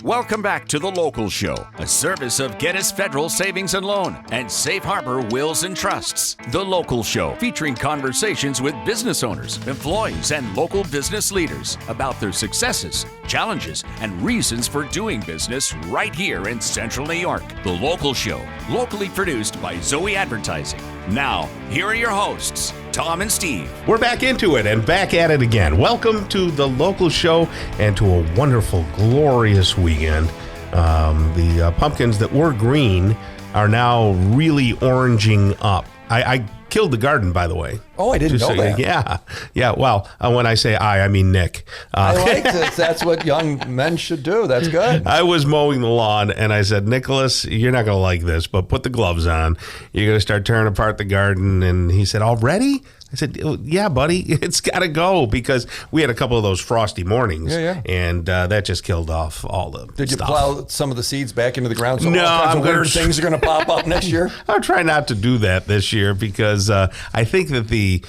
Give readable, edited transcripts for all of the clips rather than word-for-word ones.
Welcome back to The Local Show, a service of Geddes Federal Savings and Loan and Safe Harbor Wills and Trusts. The Local Show, featuring conversations with business owners, employees, and local business leaders about their successes, challenges, and reasons for doing business right here in Central New York. The Local Show, locally produced by Zoe Advertising. Now, here are your hosts, Tom and Steve. We're back into it and back at it again. Welcome to The Local Show and to a wonderful, glorious weekend. The pumpkins that were green are now really oranging up. I killed the garden, by the way. Oh, I didn't know that. Yeah. Well, when I say I mean Nick. I like this. That's what young men should do. That's good. I was mowing the lawn, and I said, Nicholas, you're not going to like this, but put the gloves on. You're going to start tearing apart the garden. And he said, already? I said, yeah, buddy, it's got to go, because we had a couple of those frosty mornings, and that just killed off all the Did you stuff. Plow some of the seeds back into the ground so no, all kinds of weird things are going to pop up next year? I'll try not to do that this year, because I think that the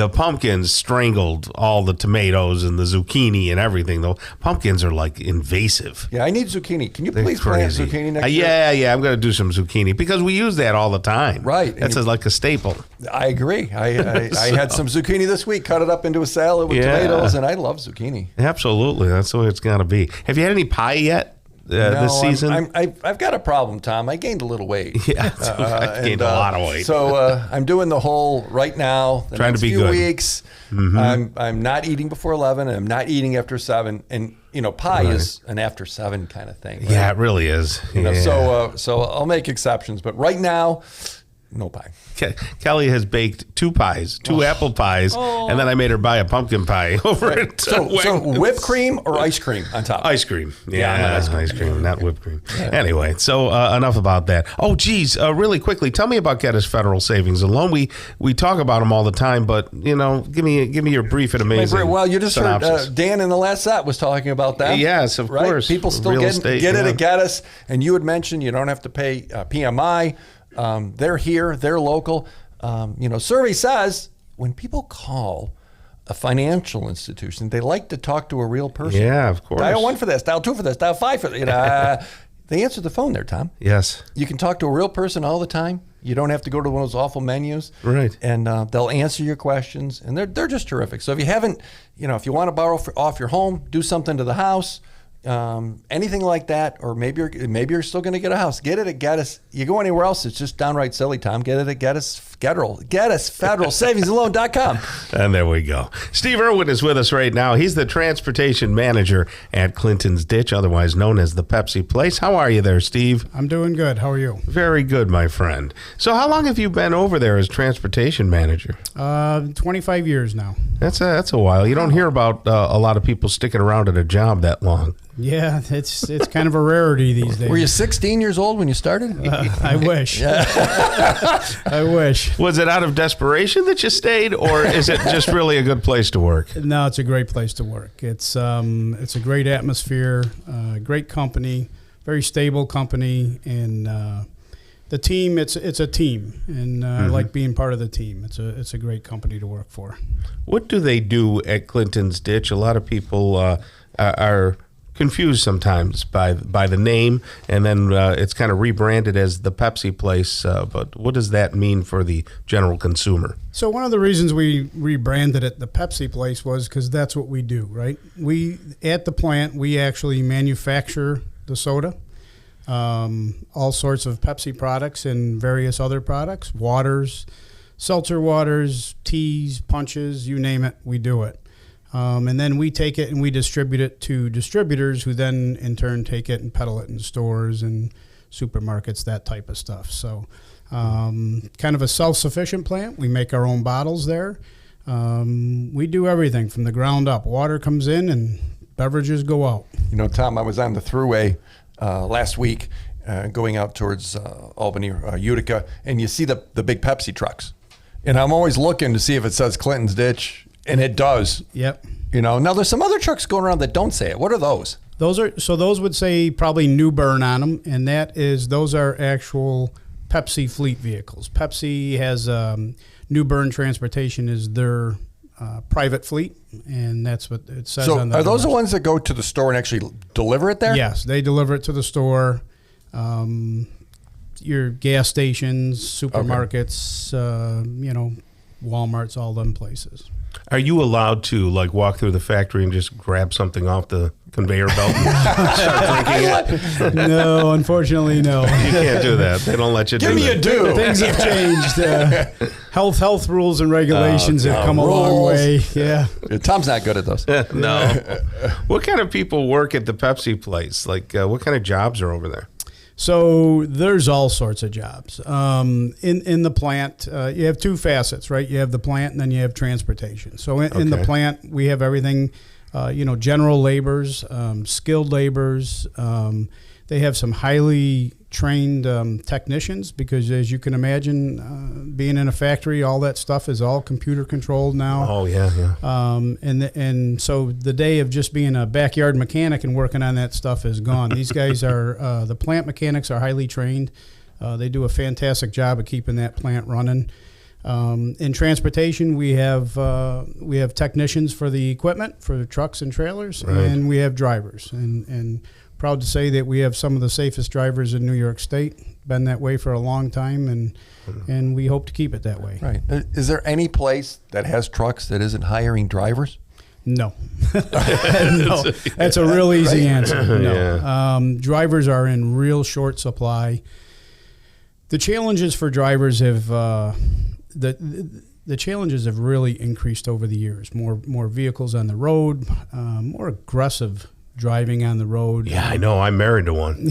pumpkins strangled all the tomatoes and the zucchini and everything. Though pumpkins are like invasive. Yeah, I need zucchini. Can you please plant zucchini next year? Yeah, I'm going to do some zucchini, because we use that all the time. Right. That's like a staple. I agree. I had some zucchini this week, cut it up into a salad with tomatoes, and I love zucchini. Absolutely. That's the way it's got to be. Have you had any pie yet? This season? I've got a problem, Tom. I gained a little weight. Yeah, I gained a lot of weight. So I'm doing the whole right now. The Trying next to be few good. weeks, I'm not eating before 11, and I'm not eating after 7. And pie is an after 7 kind of thing. Right? Yeah, it really is. So I'll make exceptions, but right now, no pie. Kelly has baked 2 pies, 2 apple pies, and then I made her buy a pumpkin pie over it. So whipped cream or ice cream on top? Ice cream. Yeah, ice cream, not whipped cream. Anyway, so enough about that. Oh, geez, really quickly, tell me about Geddes Federal Savings and Loan. We talk about them all the time, but, give me your brief and amazing Well, you just synopsis. heard Dan in the last set was talking about that. Yes, of course. People still get it at Geddes, and you had mentioned you don't have to pay PMI. They're here. They're local. Survey says when people call a financial institution, they like to talk to a real person. Yeah, of course. Dial 1 for this, dial 2 for this, dial 5 for this. They answer the phone there, Tom. Yes. You can talk to a real person all the time. You don't have to go to one of those awful menus. Right. And they'll answer your questions, and they're just terrific. So if you haven't, if you want to borrow off your home, do something to the house, anything like that, or maybe you're still going to get a house. Get it at Geddes. You go anywhere else, it's just downright silly, Tom. Get it at Geddes Federal SavingsandLoan.com. And there we go. Steve Erwin is with us right now. He's the transportation manager at Clinton's Ditch, otherwise known as the Pepsi Place. How are you there, Steve? I'm doing good. How are you? Very good, my friend. So how long have you been over there as transportation manager? 25 years now. That's a while. You don't hear about a lot of people sticking around at a job that long. Yeah, it's kind of a rarity these days. Were you 16 years old when you started? I wish. I wish. Was it out of desperation that you stayed, or is it just really a good place to work? No, it's a great place to work. It's a great atmosphere, great company, very stable company, and the team. It's a team, and I like being part of the team. It's a great company to work for. What do they do at Clinton's Ditch? A lot of people are confused sometimes by the name, and then it's kind of rebranded as the Pepsi Place. But what does that mean for the general consumer? So one of the reasons we rebranded it the Pepsi Place was because that's what we do, right? At the plant, we actually manufacture the soda, all sorts of Pepsi products and various other products, waters, seltzer waters, teas, punches, you name it, we do it. And then we take it and we distribute it to distributors who then in turn take it and peddle it in stores and supermarkets, that type of stuff. So kind of a self-sufficient plant. We make our own bottles there. We do everything from the ground up. Water comes in and beverages go out. Tom, I was on the thruway last week going out towards Albany, Utica, and you see the big Pepsi trucks. And I'm always looking to see if it says Clinton's Ditch. And it does. Yep. Now there's some other trucks going around that don't say it. What are those? Those would say probably New Bern on them, and those are actual Pepsi fleet vehicles. Pepsi has New Bern Transportation is their private fleet, and that's what it says So on the are those the doors. ones that go to the store and actually deliver it there? Yes, they deliver it to the store, your gas stations, supermarkets, Walmarts, all them places. Are you allowed to like walk through the factory and just grab something off the conveyor belt and start drinking it? No, unfortunately, no. You can't do that. They don't let you Give do me that. a do. Things have changed. Health rules and regulations have come a long rules. way. Yeah. Tom's not good at those. No. What kind of people work at the Pepsi place? Like, what kind of jobs are over there? So there's all sorts of jobs. In the plant, you have two facets, right? You have the plant and then you have transportation. So in the Okay. plant, we have everything, general laborers, skilled laborers. They have some highly trained technicians because, as you can imagine, being in a factory, all that stuff is all computer controlled now. Oh, yeah. And so the day of just being a backyard mechanic and working on that stuff is gone. These guys are the plant mechanics are highly trained. They do a fantastic job of keeping that plant running. In transportation, we have technicians for the equipment for the trucks and trailers, Right. and we have drivers. And proud to say that we have some of the safest drivers in New York State. Been that way for a long time, and we hope to keep it that way. Right. Is there any place that has trucks that isn't hiring drivers? No. No. That's a real easy answer. No. Drivers are in real short supply. The challenges for drivers have the challenges have really increased over the years. More vehicles on the road, more aggressive driving on the road. Yeah, I know. I'm married to one.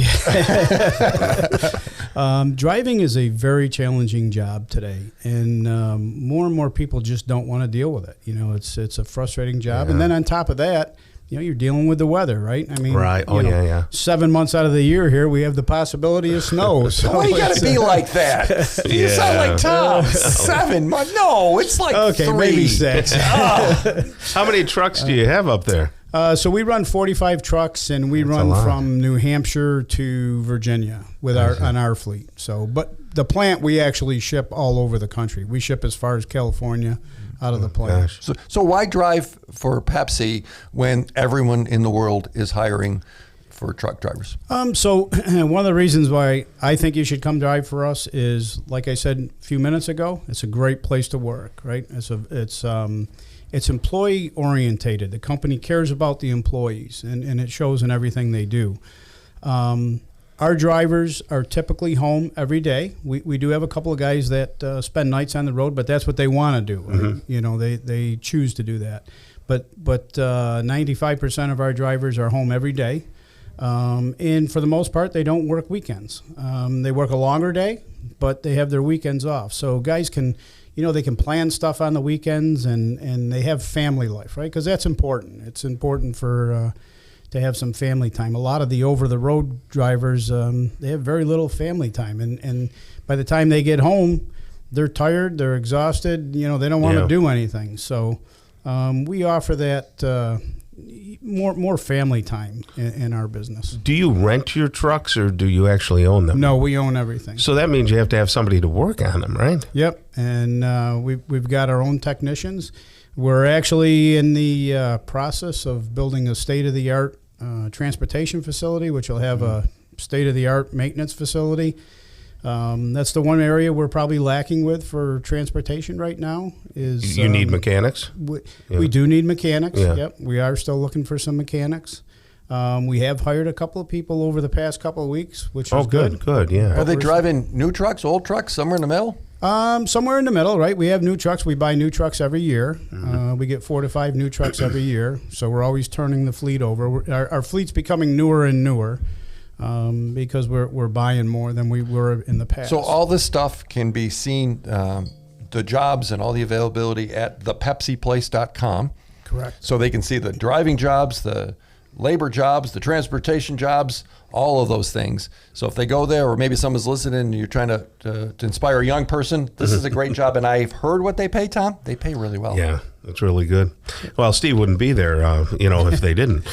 Driving is a very challenging job today, and more and more people just don't want to deal with it. It's a frustrating job, Yeah. and then on top of that, you're dealing with the weather, right? I mean, Right. Oh, yeah. 7 months out of the year here, we have the possibility of snow. So Why you got to be like that? You sound like Tom. 7 months. No, it's like okay, 3. maybe 6. How many trucks do you have up there? So we run 45 trucks, and we That's a run lot. from New Hampshire to Virginia with on our fleet. So, but the plant we actually ship all over the country. We ship as far as California out of the plant. Gosh. So why drive for Pepsi when everyone in the world is hiring for truck drivers? So one of the reasons why I think you should come drive for us is, like I said a few minutes ago, it's a great place to work, right? It's employee orientated. The company cares about the employees, and it shows in everything they do. Our drivers are typically home every day. We do have a couple of guys that spend nights on the road, but that's what they want to do. Right? They choose to do that. But 95% of our drivers are home every day. And for the most part, they don't work weekends. They work a longer day, but they have their weekends off. So guys can, they can plan stuff on the weekends, and they have family life, right? Because that's important. It's important for to have some family time. A lot of the over-the-road drivers, they have very little family time. And by the time they get home, they're tired, they're exhausted, they don't want to do anything. So we offer that more family time in our business. Do you rent your trucks or do you actually own them? No, we own everything. So that means you have to have somebody to work on them, right? Yep, and we've got our own technicians. We're actually in the process of building a state-of-the-art transportation facility, which will have a state-of-the-art maintenance facility. That's the one area we're probably lacking with for transportation right now. Is You need mechanics? We do need mechanics. Yeah. Yep, we are still looking for some mechanics. We have hired a couple of people over the past couple of weeks, which is good. Good, yeah. Are they driving new trucks, old trucks, somewhere in the middle? Somewhere in the middle, right? We have new trucks. We buy new trucks every year. We get 4 to 5 new trucks every year. So we're always turning the fleet over. Our fleet's becoming newer and newer because we're buying more than we were in the past. So all this stuff can be seen, the jobs and all the availability at thepepsiplace.com. Correct. So they can see the driving jobs, the labor jobs, the transportation jobs, all of those things. So if they go there, or maybe someone's listening and you're trying to inspire a young person, this is a great job. And I've heard what they pay, Tom. They pay really well. Yeah, That's really good. Well, Steve wouldn't be there, if they didn't.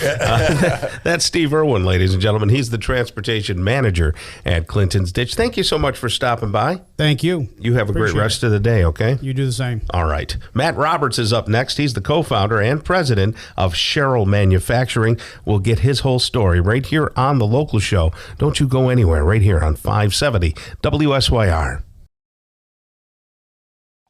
That's Steve Erwin, ladies and gentlemen. He's the transportation manager at Clinton's Ditch. Thank you so much for stopping by. Thank you. You have a great rest of the day, okay? You do the same. All right. Matt Roberts is up next. He's the co-founder and president of Sherrill Manufacturing. We'll get his whole story right here on The Local Show. Don't you go anywhere, right here on 570 WSYR.